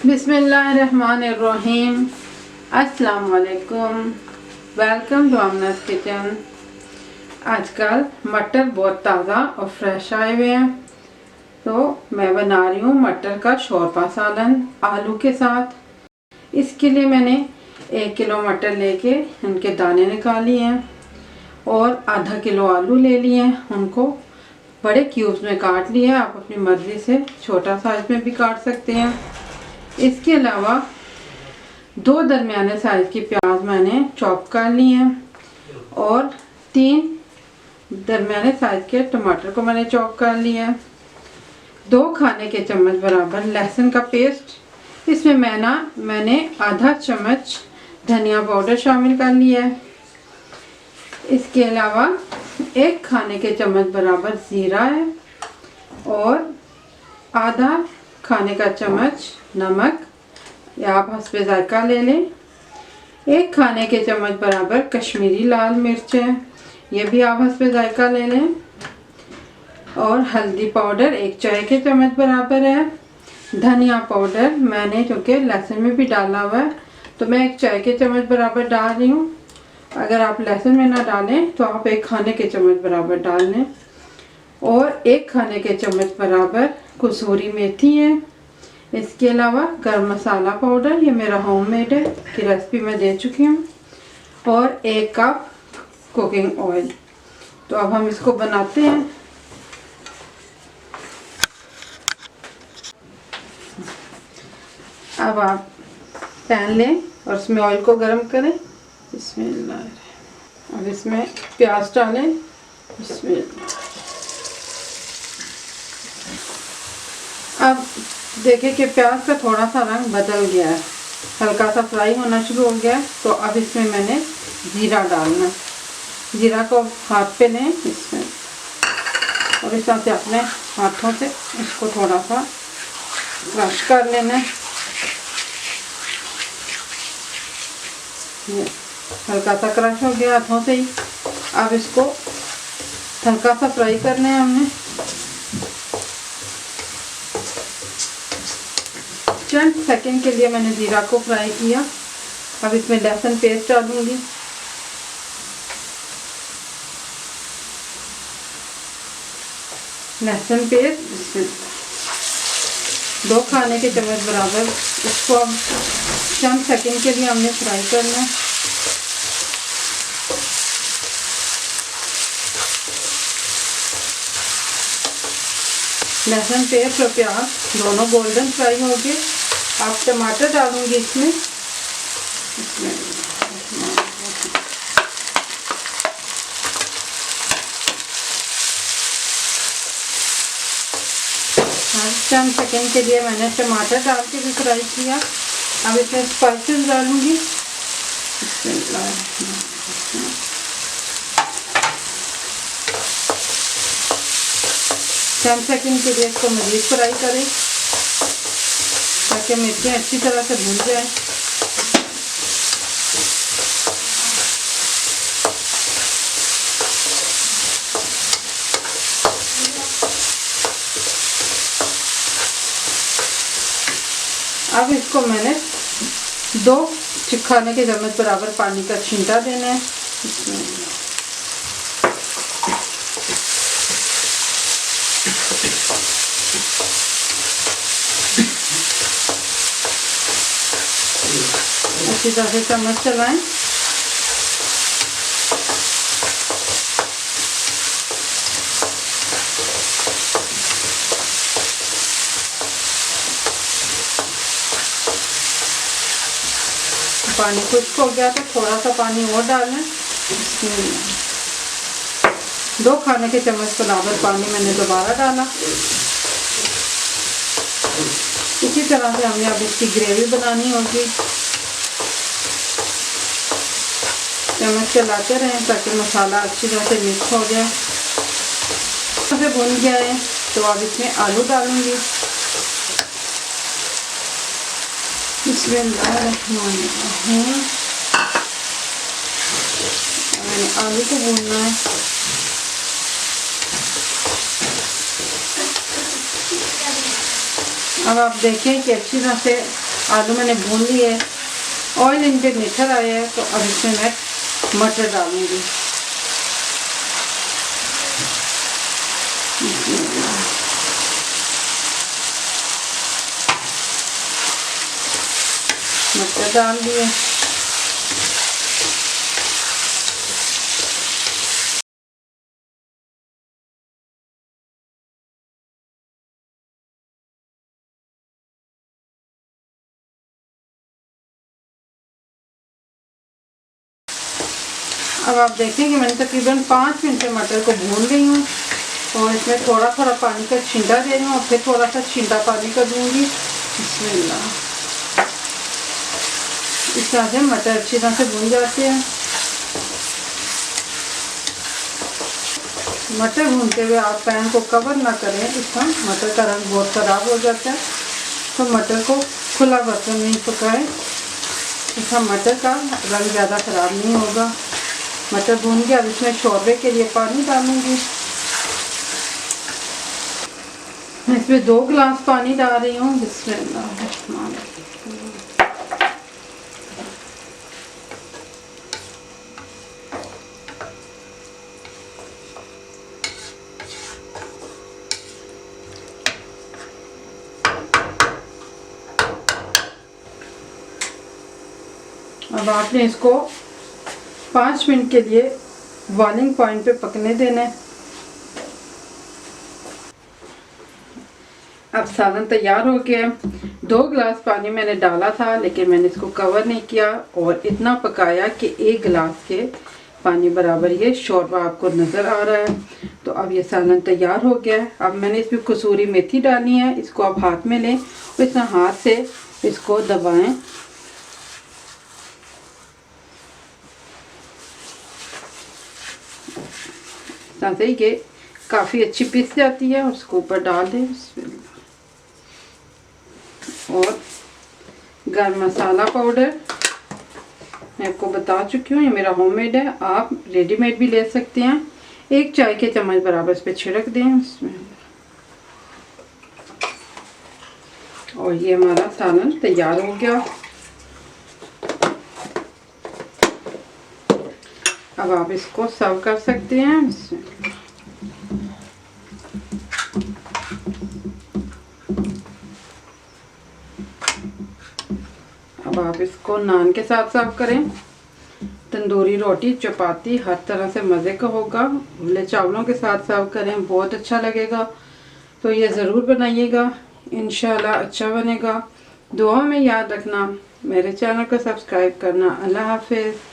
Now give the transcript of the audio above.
बिस्मिल्लाहिर्रहमानिर्रहीम। अस्सलाम वालेकुम। Welcome to Aamna's kitchen. आजकल मटर बहुत ताज़ा और फ्रेश आए हुए हैं, तो मैं बना रही हूँ मटर का शोरबा सालन आलू के साथ। इसके लिए मैंने 1 किलो मटर लेके उनके दाने निकाल लिए हैं और आधा किलो आलू ले लिए हैं। उनको बड़े क्यूब्स में काट लिया। आप अपनी मर्ज़ी से छोटा साइज में भी काट सकते हैं। इसके अलावा 2 दरमियाने साइज की प्याज मैंने चॉप कर ली हैं और 3 दरमियाने साइज के टमाटर को मैंने चॉप कर लिया है। 2 खाने के चम्मच बराबर लहसुन का पेस्ट। इसमें मैंने आधा चम्मच धनिया पाउडर शामिल कर लिया है। इसके अलावा 1 खाने के चम्मच बराबर ज़ीरा है और आधा खाने का चम्मच नमक, या आप हस्बे जायका ले लें। 1 खाने के चम्मच बराबर कश्मीरी लाल मिर्च है, ये भी आप हस्बे जायका ले लें। और हल्दी पाउडर 1 चाय के चम्मच बराबर है। धनिया पाउडर मैंने क्योंकि लहसुन में भी डाला हुआ है तो मैं 1 चाय के चम्मच बराबर डाल रही हूँ। अगर आप लहसुन में ना डालें तो आप 1 खाने के चम्मच बराबर डाल लें। और 1 खाने के चम्मच बराबर कसूरी मेथी है। इसके अलावा गरम मसाला पाउडर, ये मेरा होममेड है की रेसिपी मैं दे चुकी हूँ। और 1 कप कुकिंग ऑयल। तो अब हम इसको बनाते हैं। अब आप पैन लें और उसमें ऑयल को गरम करें। बिस्मिल्लाह। अब इसमें प्याज डालें। बिस्मिल्लाह। अब देखें कि प्याज का थोड़ा सा रंग बदल गया है, हल्का सा फ्राई होना शुरू हो गया है। तो अब इसमें मैंने ज़ीरा डालना है। ज़ीरा को हाथ पे लें इसमें और इस तरह से अपने हाथों से इसको थोड़ा सा क्रश कर लेना है। ये हल्का सा क्रश हो गया हाथों से ही। अब इसको हल्का सा फ्राई करना है हमने। चंद सेकंड के लिए मैंने ज़ीरा को फ्राई किया। अब इसमें लहसुन पेस्ट डालूंगी। लहसुन पेस्ट 2 खाने के चम्मच बराबर। इसको अब चंद सेकंड के लिए हमने फ्राई करना है। लहसुन पेस्ट और प्याज दोनों गोल्डन फ्राई हो गए। अब टमाटर डालूंगी इसमें। चंद सेकंड के लिए मैंने टमाटर डाल के भी फ्राई किया। अब इसमें स्पाइसेस डालूंगी। चंद सेकंड के लिए इसको मज़ीद फ्राई करें ताकि मिर्चें अच्छी तरह से भून जाए। अब इसको मैंने 2 खाने के चम्मच बराबर पानी का छींटा देना है। अच्छी तरह से चम्मच चलाएं। पानी खुश्क हो गया तो थोड़ा सा पानी और डालें। 2 खाने के चम्मच बराबर पानी मैंने दोबारा डाला। इसी तरह से हमने अब इसकी ग्रेवी बनानी होगी। चम्मच चलाते रहें ताकि मसाला अच्छी तरह से मिक्स हो जाए। से भुन गया है तो अब इसमें आलू डालूंगी। बिस्मिल्लाहिर्रहमानिर्रहीम। मैंने आलू को भूनना है। अब आप देखें कि अच्छी तरह से आलू मैंने भून लिए, ऑयल इनके निखर आए हैं, तो अब इसमें मैं मटर डालूंगी। मटर डाल दिए। अब आप देखें कि मैंने तकरीबन 5 मिनट से मटर को भून रही हूँ, और इसमें थोड़ा थोड़ा पानी का छींटा दे रही हूँ, और फिर थोड़ा सा छींटा पानी का दूंगी। बिस्मिल्लाह। इस तरह से मटर अच्छी तरह से भून जाते हैं। मटर भूनते हुए आप पैन को कवर ना करें, इसका मटर का रंग बहुत ख़राब हो जाता है। तो मटर को खुला बर्तन नहीं पकाएं, इसका मटर का रंग ज़्यादा ख़राब नहीं होगा। मटर भून के अब इसमें शोरबे के लिए पानी डालूंगी। मैं इसमें 2 गिलास पानी डाल रही हूँ। बिस्मिल्लाह। अब आपने इसको 5 मिनट के लिए बॉइलिंग पॉइंट पे पकने देना है। अब सालन तैयार हो गया। 2 गिलास पानी मैंने डाला था, लेकिन मैंने इसको कवर नहीं किया और इतना पकाया कि 1 गिलास के पानी बराबर ये शोरबा आपको नज़र आ रहा है। तो अब ये सालन तैयार हो गया है। अब मैंने इसमें कसूरी मेथी डालनी है। इसको आप हाथ में लें और इस तरह हाथ से इसको दबाएं। से ये काफ़ी अच्छी पिस जाती है, और उसको ऊपर डाल दें। और गरम मसाला पाउडर मैं आपको बता चुकी हूँ, ये मेरा होममेड है, आप रेडीमेड भी ले सकते हैं। 1 चाय के चम्मच बराबर इस पर छिड़क दें उसमें, और ये हमारा सालन तैयार हो गया। अब आप इसको सर्व कर सकते हैं। अब आप इसको नान के साथ सर्व करें, तंदूरी रोटी, चपाती, हर तरह से मज़े का होगा। उबले चावलों के साथ सर्व करें, बहुत अच्छा लगेगा। तो ये ज़रूर बनाइएगा, इंशाल्लाह अच्छा बनेगा। दुआ में याद रखना, मेरे चैनल को सब्सक्राइब करना। अल्लाह हाफिज़।